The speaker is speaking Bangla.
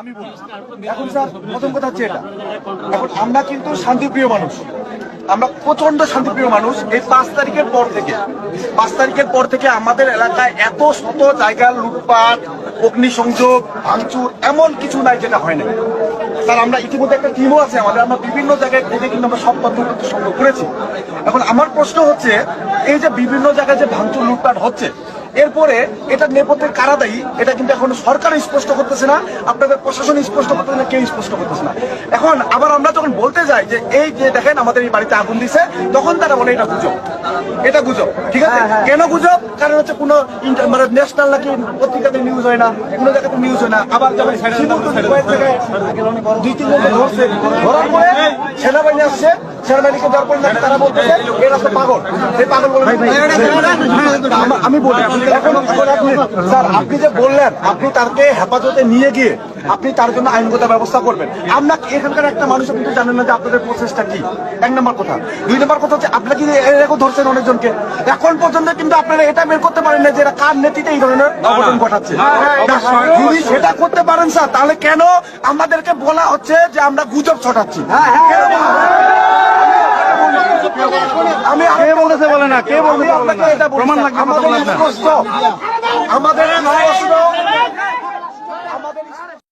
আমি বলি এখন স্যার প্রথম কথা হচ্ছে এটা, এখন আমরা কিন্তু শান্তিপ্রিয় মানুষ, আমরা প্রচন্ড শান্তিপ্রিয় মানুষ। এই 5 তারিখের পর থেকে আমাদের এলাকায় এত শত জায়গা লুটপাট, অগ্নিসংযোগ, ভাঙচুর এমন কিছু নাই যেটা হয় না। স্যার আমরা ইতিমধ্যে একটা টিমও আছে আমাদের, আমরা বিভিন্ন জায়গায় খুঁজে কিন্তু আমরা সব তথ্য সংগ্রহ করেছি। এখন আমার প্রশ্ন হচ্ছে, এই যে বিভিন্ন জায়গায় যে ভাঙচুর লুটপাট হচ্ছে, এরপরে এটা নেপথ্যে কারা দায়ী? এটা কিন্তু এখন সরকার স্পষ্ট করতেছে না, আপনাদের প্রশাসন স্পষ্ট করতেছে না, কেউ স্পষ্ট করতেছে না। এখন আবার আমরা যখন বলতে যাই যে এই যে দেখেন আমাদের এই বাড়িতে আগুন দিছে, তখন তারা বলে এটা গুজব, এটা গুজব। ঠিক আছে, কেন গুজব? কারণ হচ্ছে কোনো মানে ন্যাশনাল নাকি পত্রিকাতে নিউজ হয় না, কোনো জায়গাতে নিউজ হয় না। আবার যেমন দুই তিন জন ধরছে, ধরার পরে সেনাবাহিনী আসছে, সেনাবাহিনীকে দেওয়ার পরে নাকি তারা বলতেছে এরা তো পাগল, এই পাগল বলে। আমি বলি এখন আপনি স্যার, আপনি যে বললেন আপনি তাকে হেফাজতে নিয়ে গিয়ে আপনি তার জন্য আইনগত ব্যবস্থা করবেন। আমরা এখানকার একটা মানুষ কিন্তু জানেন না যে আপনাদের প্রসেসটা কি, 1 নম্বর কথা। 2 নম্বর কথা হচ্ছে আপনারা কি এরকম ধরছেন অনেকজনকে, এখন পর্যন্ত কিন্তু আপনারা এটা বের করতে পারেন না যে এরা কার নেতৃত্বে এই ধরনের অঘটন ঘটাচ্ছে। যদি সেটা করতে পারেন স্যার, তাহলে কেন আমাদেরকে বলা হচ্ছে যে আমরা গুজব ছড়াচ্ছি? আমি কে বলতেছে বলে না, কে বলতে প্রমাণ লাগবে। আমাদের